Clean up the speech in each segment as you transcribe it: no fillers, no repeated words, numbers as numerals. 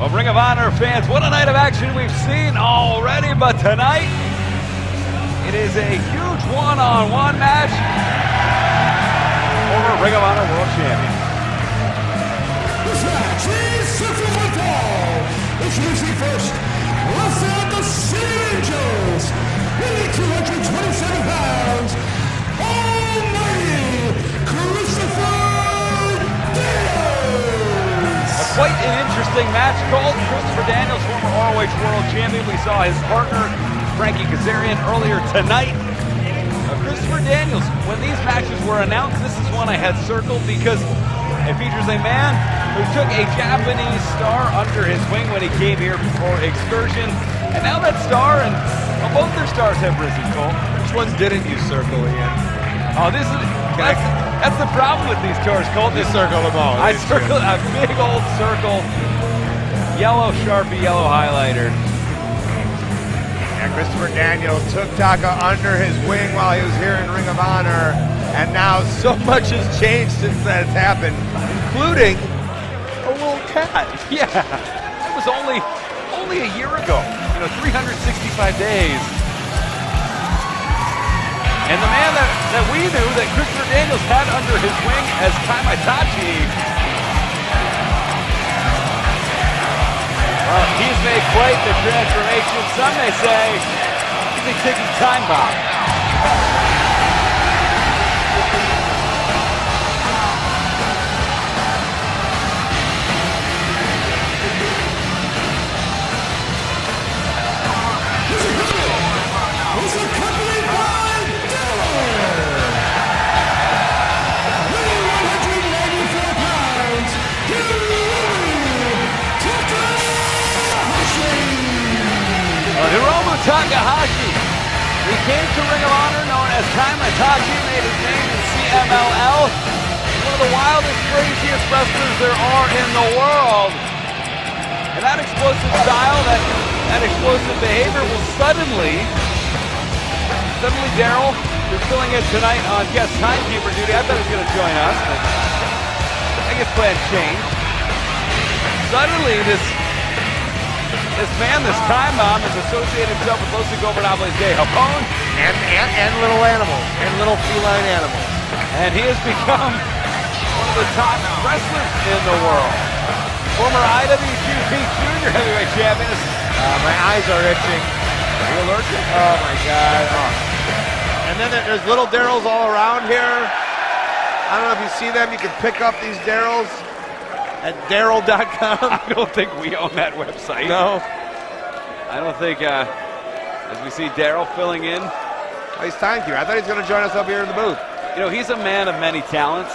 Well, Ring of Honor fans, what a night of action we've seen already, but tonight it is a huge one-on-one match over Ring of Honor World Champion. This match is sentimental. Introducing first, wrestling the City Angels, weighing 227 pounds, Almighty Christopher Daniels. Quite an interesting match called. Christopher Daniels, former ROH World Champion. We saw his partner, Frankie Kazarian, earlier tonight. Christopher Daniels, when these matches were announced, this is one I had circled because it features a man who took a Japanese star under his wing when he came here for Excursion. And now that star and both their stars have risen, Cole. Which ones didn't you circle, Ian? Oh, that's the problem with these tours, Colt. You circle them all. I circled a big old circle, yellow Sharpie, yellow highlighter. And Christopher Daniels took Taka under his wing while he was here in Ring of Honor, and now so much has changed since that's happened, including a little cat. Yeah, it was only a year ago. 365 days. And the man that we knew that Christopher Daniels had under his wing as Takahashi. Well, he's made quite the transformation. Some may say he's a ticking time bomb. Hiromu Takahashi. He came to Ring of Honor known as Takahashi, made his name in CMLL. One of the wildest, craziest wrestlers there are in the world. And that explosive style, that explosive behavior will suddenly Daryl, you're filling in tonight on guest timekeeper duty. I bet he's going to join us. I guess plans change. Suddenly this man, this time bomb, has associated himself with Los Ingobernables de Japón. And little animals. And little feline animals. And he has become one of the top wrestlers in the world. Former IWGP Junior Heavyweight Champion. My eyes are itching. Are you allergic? Oh my God. Oh. And then there's little Daryls all around here. I don't know if you see them. You can pick up these Daryls at Daryl.com. I don't think we own that website. No. I don't think, as we see Daryl filling in. Oh, he's timekeeper. I thought he was going to join us up here in the booth. He's a man of many talents.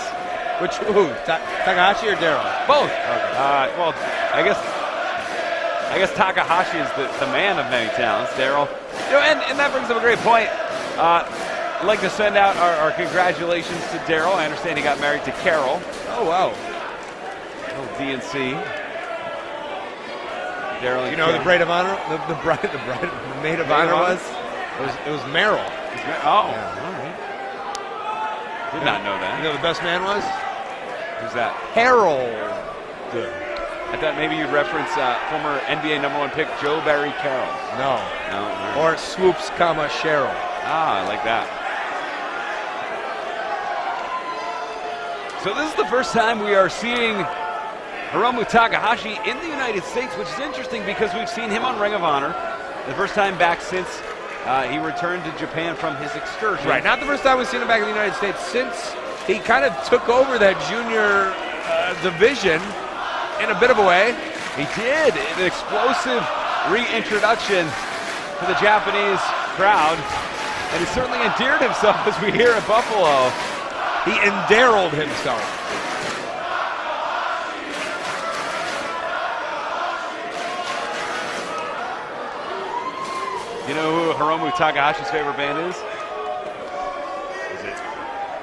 Who? Takahashi or Daryl? Both. Okay. Well, I guess Takahashi is the man of many talents. Daryl. And that brings up a great point. I'd like to send out our congratulations to Daryl. I understand he got married to Carol. Oh, wow. Little DNC. Daryl. You know who the bride of honor, the maid of honor was? It was Meryl. Oh, yeah. All right. Did not know that. You know who the best man was? Who's that? Harold. I thought maybe you'd reference former NBA #1 pick Joe Barry Carroll. No. Right. Or Swoops, Cheryl. Ah, I like that. So this is the first time we are seeing Hiromu Takahashi in the United States, which is interesting because we've seen him on Ring of Honor the first time back since he returned to Japan from his excursion. Right, not the first time we've seen him back in the United States, since he kind of took over that junior division in a bit of a way. He did. An explosive reintroduction to the Japanese crowd. And he certainly endeared himself, as we hear at Buffalo. He endeared himself. You know who Hiromu Takahashi's favorite band is? Is it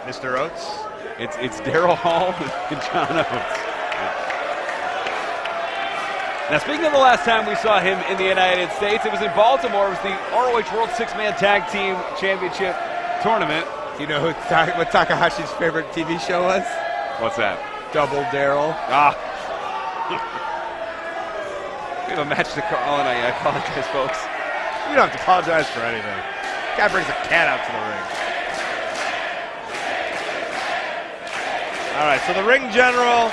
Mr. Oates? It's Daryl Hall and John Oates. Now, speaking of the last time we saw him in the United States, it was in Baltimore. It was the ROH World Six-Man Tag Team Championship Tournament. You know what Takahashi's favorite TV show was? What's that? Double Daryl. Ah. We have a match to call, and I apologize, folks. You don't have to apologize for anything. Guy brings a cat out to the ring. All right, so the ring general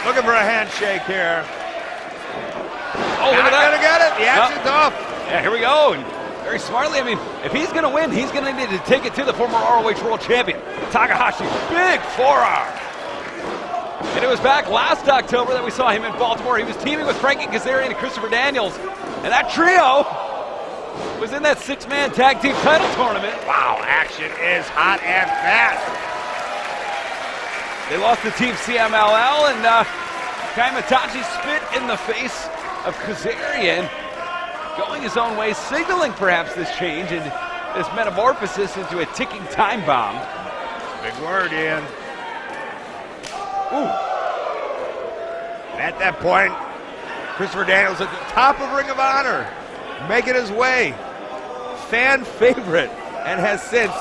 looking for a handshake here. Oh, look at that. Gonna get it. The action's off. Yeah, here we go. And very smartly, I mean, if he's going to win, he's going to need to take it to the former ROH World Champion, Takahashi. Big forearm. And it was back last October that we saw him in Baltimore. He was teaming with Frankie Kazarian and Christopher Daniels. And that trio was in that six-man tag team title tournament. Wow, action is hot and fast. They lost to Team CMLL, and Kaimatachi spit in the face of Kazarian, going his own way, signaling perhaps this change and this metamorphosis into a ticking time bomb. Big word, Ian. Ooh. And at that point, Christopher Daniels at the top of Ring of Honor, making his way. Fan favorite, and has since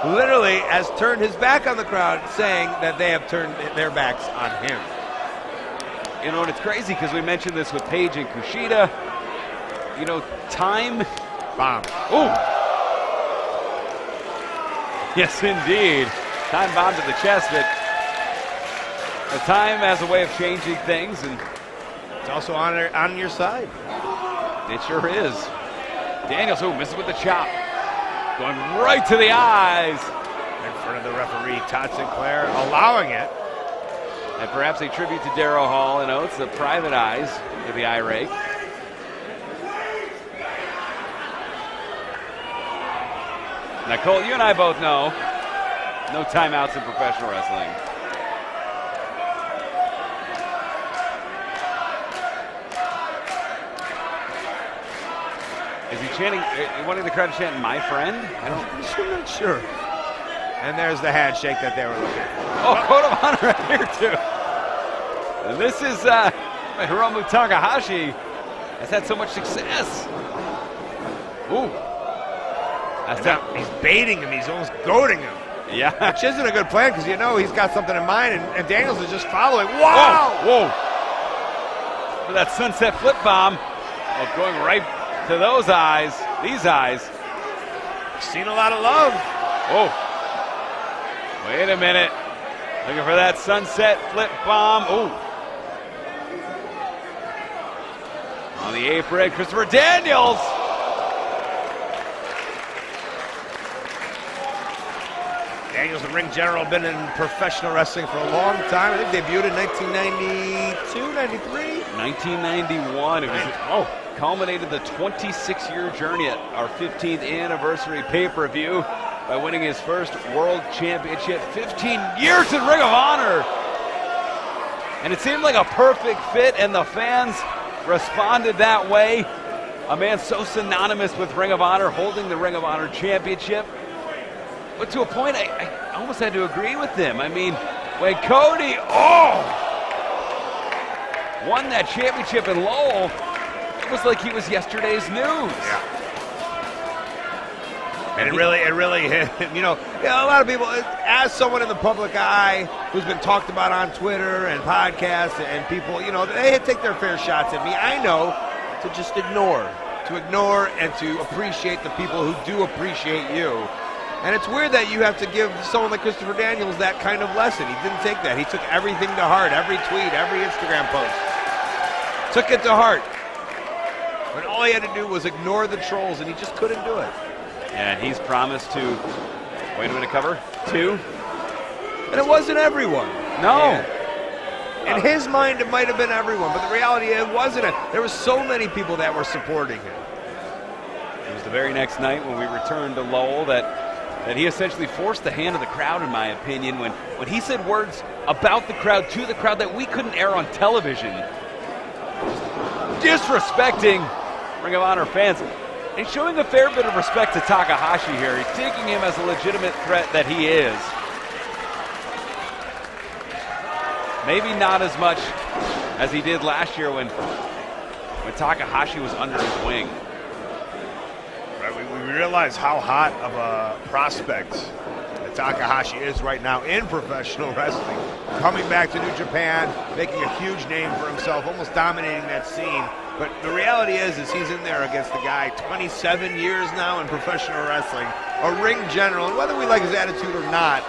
literally has turned his back on the crowd, saying that they have turned their backs on him. You know, and it's crazy because we mentioned this with Paige and Kushida. You know, time bomb. Ooh. Yes, indeed. Time bomb to the chest, but the time has a way of changing things, and it's also on your side. It sure is. Daniels, who misses with the chop. Going right to the eyes. In front of the referee, Todd Sinclair, allowing it. And perhaps a tribute to Darryl Hall and Oates, the private eyes with the eye rake. Now, Cole, you and I both know no timeouts in professional wrestling. Is he chanting, wanting the crowd to chant, "my friend"? I'm not sure. And there's the handshake that they were looking for. Oh, code of honor right here, too. And this is Hiromu Takahashi has had so much success. Ooh. He's baiting him. He's almost goading him. Yeah. Which isn't a good plan because you know he's got something in mind, and Daniels is just following. Wow! Whoa! For that sunset flip bomb. Oh, going right to those eyes. These eyes. Seen a lot of love. Oh. Wait a minute. Looking for that sunset flip bomb. Ooh. On the apron, Christopher Daniels. Daniels, the ring general, been in professional wrestling for a long time. I think debuted in 1992, 93? 1991. It was culminated the 26-year journey at our 15th anniversary pay-per-view by winning his first world championship. 15 years in Ring of Honor. And it seemed like a perfect fit, and the fans responded that way. A man so synonymous with Ring of Honor, holding the Ring of Honor championship. But to a point, I almost had to agree with them. I mean, when Cody, won that championship in Lowell, it was like he was yesterday's news. Yeah. And it really hit. You know, a lot of people, as someone in the public eye who's been talked about on Twitter and podcasts and people, you know, they take their fair shots at me. I know to just ignore and to appreciate the people who do appreciate you. And it's weird that you have to give someone like Christopher Daniels that kind of lesson. He didn't take that. He took everything to heart, every tweet, every Instagram post. Took it to heart. When all he had to do was ignore the trolls, and he just couldn't do it. And he's promised to, wait a minute, cover 2. And it wasn't everyone. No. In his mind, it might have been everyone, but the reality is it wasn't. There were so many people that were supporting him. It was the very next night when we returned to Lowell that he essentially forced the hand of the crowd, in my opinion, when he said words about the crowd to the crowd that we couldn't air on television. Disrespecting Ring of Honor fans. And showing a fair bit of respect to Takahashi here. He's taking him as a legitimate threat that he is. Maybe not as much as he did last year when Takahashi was under his wing. Right, we realize how hot of a prospect that what Takahashi is right now in professional wrestling. Coming back to New Japan, making a huge name for himself, almost dominating that scene. But the reality is he's in there against the guy 27 years now in professional wrestling, a ring general, and whether we like his attitude or not,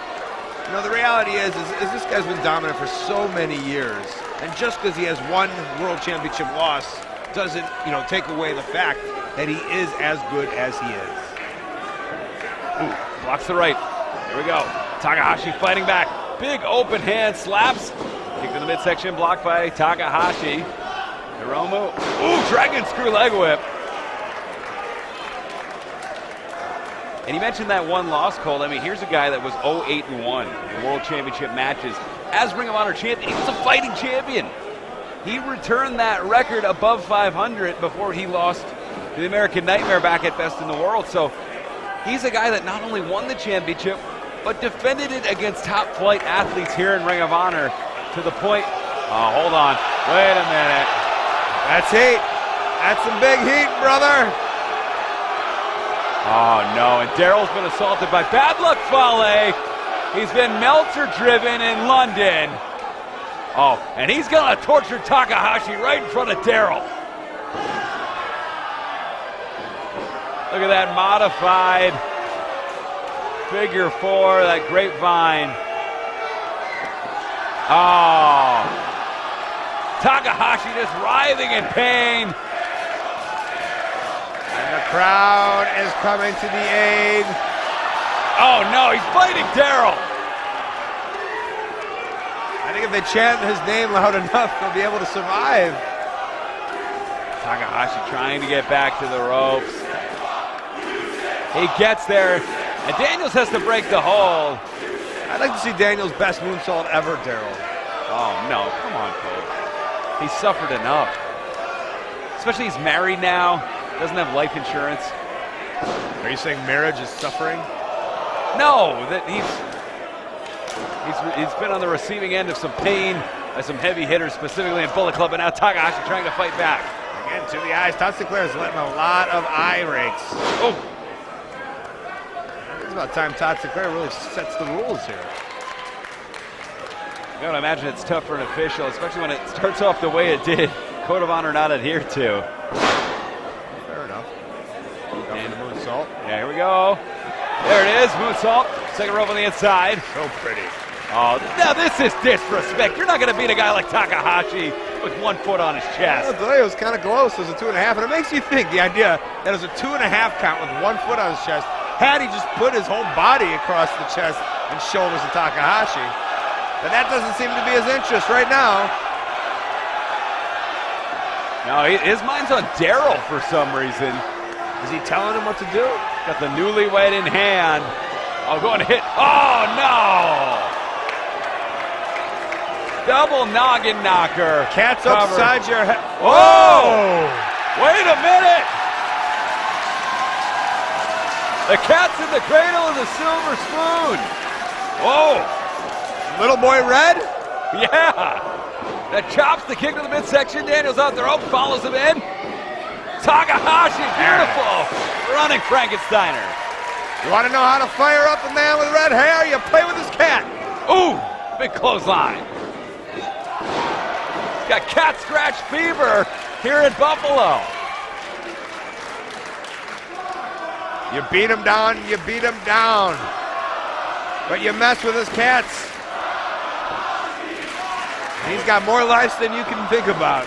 you know, the reality is this guy's been dominant for so many years, and just because he has one world championship loss doesn't, you know, take away the fact that he is as good as he is. Ooh, blocks the right. Here we go. Takahashi fighting back. Big open hand slaps. Kick to the midsection, blocked by Takahashi. Hiromu. Ooh, dragon screw leg whip. And you mentioned that one loss, Cole. I mean, here's a guy that was 0-8-1 in World Championship matches. As Ring of Honor champion, he was a fighting champion. He returned that record above 500 before he lost to the American Nightmare back at Best in the World. So he's a guy that not only won the championship, but defended it against top flight athletes here in Ring of Honor to the point. Oh, hold on. Wait a minute. That's heat. That's some big heat, brother. Oh, no. And Daryl's been assaulted by Bad Luck Fale. He's been Meltzer driven in London. Oh, and he's going to torture Takahashi right in front of Daryl. Look at that modified figure four, that grapevine. Oh. Takahashi just writhing in pain. And the crowd is coming to the aid. Oh no, he's fighting Daryl. I think if they chant his name loud enough, they'll be able to survive. Takahashi trying to get back to the ropes. He gets there, and Daniels has to break the hold. I'd like to see Daniels' best moonsault ever, Daryl. Oh no, come on, Cole. He's suffered enough. Especially he's married now, doesn't have life insurance. Are you saying marriage is suffering? No, that he's been on the receiving end of some pain by some heavy hitters, specifically in Bullet Club, and now Takahashi trying to fight back. Again, to the eyes. Todd Sinclair is letting a lot of eye rakes. Oh. It's about time Todd Sinclair really sets the rules here. I gotta imagine it's tough for an official, especially when it starts off the way it did. Code of honor not adhered to. Fair enough. And the moonsault. Yeah, here we go. There it is, moonsault. Second rope on the inside. So pretty. Oh, now this is disrespect. You're not gonna beat a guy like Takahashi with 1 foot on his chest. I'll tell you, it was kind of close. It was a 2.5, and it makes you think the idea that it was a 2.5 count with 1 foot on his chest. Had he just put his whole body across the chest and shoulders of Takahashi. But that doesn't seem to be his interest right now. No, his mind's on Daryl for some reason. Is he telling him what to do? Got the newlywed in hand. Oh, going to hit. Oh, no! Double noggin knocker. Cat's Cover. upside your head. Whoa! Wait a minute! The cat's in the cradle of the silver spoon. Whoa! Little boy red? Yeah! That chops the kick to the midsection. Daniels out there, follows him in. Takahashi, beautiful! Running Frankensteiner. You want to know how to fire up a man with red hair? You play with his cat. Ooh! Big clothesline. He's got cat scratch fever here in Buffalo. You beat him down, you beat him down. But you mess with his cats. He's got more lives than you can think about.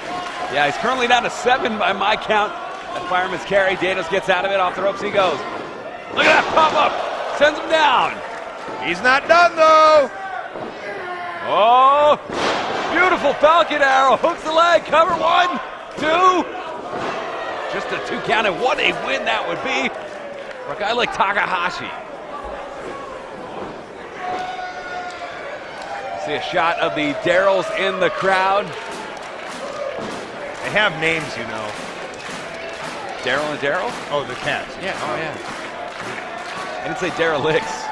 Yeah, he's currently down to 7 by my count. That fireman's carry. Daniels gets out of it. Off the ropes he goes. Look at that pop-up. Sends him down. He's not done, though. Oh, beautiful Falcon Arrow. Hooks the leg. Cover 1, 2. Just a 2 count, and what a win that would be for a guy like Takahashi. See a shot of the Daryls in the crowd. They have names, you know. Daryl and Daryl? Oh, the cats. Yeah, oh yeah. I didn't say derelicts.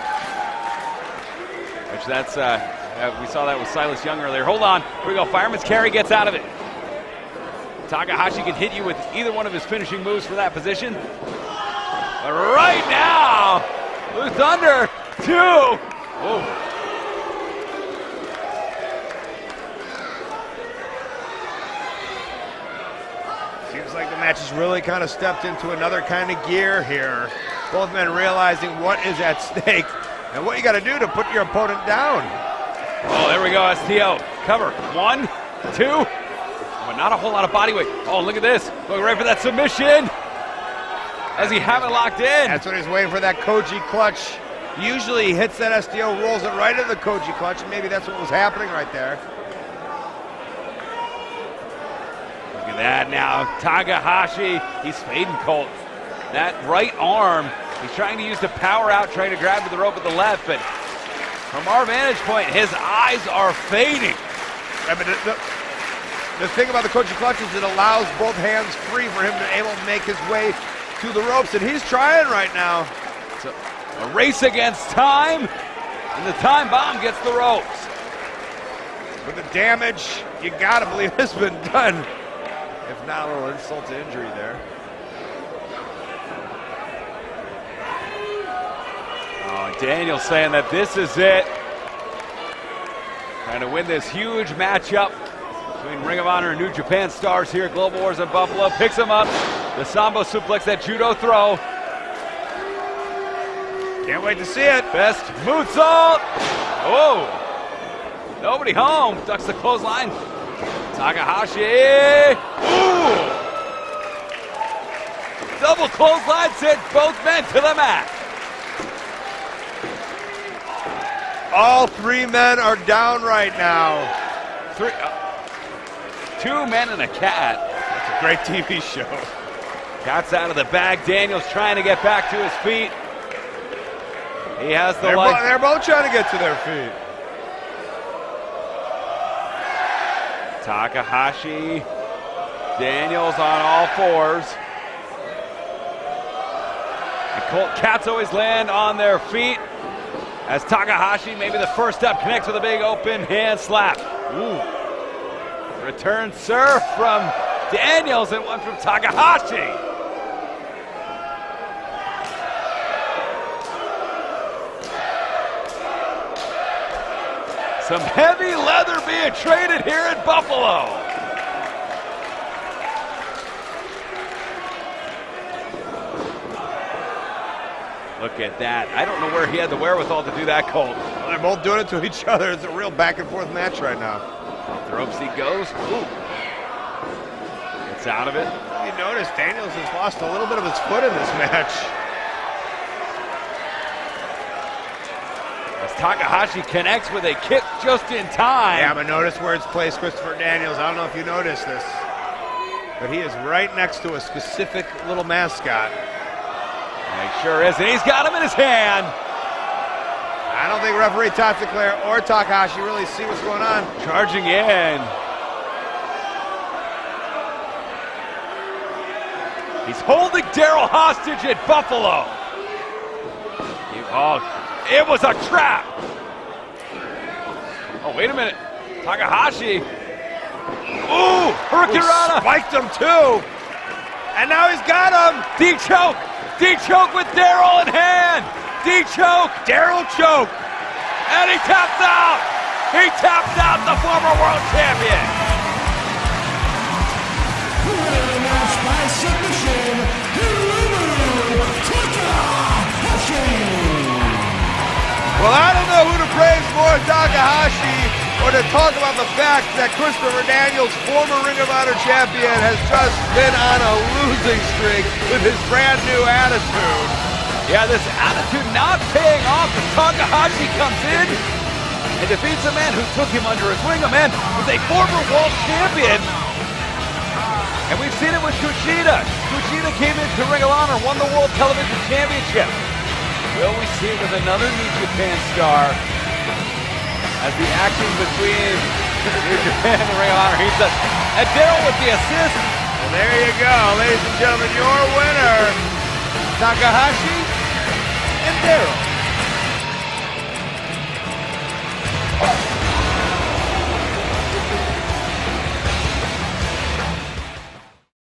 Which that's, we saw that with Silas Young earlier. Hold on, here we go. Fireman's carry gets out of it. Takahashi can hit you with either one of his finishing moves from that position. But right now, Blue Thunder, 2. Oh. Seems like the match has really kind of stepped into another kind of gear here. Both men realizing what is at stake and what you got to do to put your opponent down. Oh, there we go, STO. Cover. 1, 2. But not a whole lot of body weight. Oh, look at this. Going right for that submission. Does he have it locked in? That's what he's waiting for, that Koji clutch. Usually he hits that STO, rolls it right into the Koji clutch, and maybe that's what was happening right there. Look at that now. Takahashi, he's fading Colt. That right arm, he's trying to use the power out, trying to grab to the rope with the left, but from our vantage point, his eyes are fading. I mean, the thing about the Koji clutch is it allows both hands free for him to be able to make his way to the ropes, and he's trying right now. It's a race against time, and the time bomb gets the ropes. With the damage, you gotta believe has been done. If not, a little insult to injury there. Oh, Daniel's saying that this is it. Trying to win this huge matchup between Ring of Honor and New Japan stars here at Global Wars in Buffalo. Picks him up. The Sambo suplex, that judo throw. Can't wait to see it. Best moonsault. Oh. Nobody home. Ducks the clothesline. Takahashi. Ooh. Double clothesline sends both men to the mat. All three men are down right now. Two men and a cat. That's a great TV show. Cat's out of the bag. Daniel's trying to get back to his feet. He has the light. They're both trying to get to their feet. Takahashi. Daniels on all fours. And Colt Cats always land on their feet. As Takahashi, maybe the first step, connects with a big open hand slap. Ooh. Return serve from Daniels and one from Takahashi. Some heavy leather being traded here in Buffalo. Look at that. I don't know where he had the wherewithal to do that, Colt. Well, they're both doing it to each other. It's a real back and forth match right now. Off the ropes he goes. Ooh. Gets out of it. You notice Daniels has lost a little bit of his foot in this match. As Takahashi connects with a kick just in time. Yeah, but notice where it's placed, Christopher Daniels. I don't know if you noticed this, but he is right next to a specific little mascot. He sure is, and he's got him in his hand. I don't think referee Todd Sinclair or Takahashi really see what's going on. Charging in. He's holding Daryl hostage at Buffalo. It was a trap. Oh, wait a minute. Takahashi. Ooh, Hurricanrana. Spiked him too. And now he's got him. D-choke. D-choke with Daryl in hand. D-choke. Daryl choke. And he taps out. He taps out the former world champion. Winning match by submission, Hiromu Takahashi. Well, I don't know who to praise more, Takahashi, or to talk about the fact that Christopher Daniels, former Ring of Honor champion, has just been on a losing streak with his brand new attitude. Yeah, this attitude not paying off as Takahashi comes in and defeats a man who took him under his wing, a man who's a former world champion. And we've seen it with Kushida. Kushida came into Ring of Honor, won the World Television Championship. Will we see it with another New Japan star as the action between New Japan and Ring of Honor heats up? And Daryl with the assist. Well, there you go, ladies and gentlemen, your winner, Takahashi and Daryl.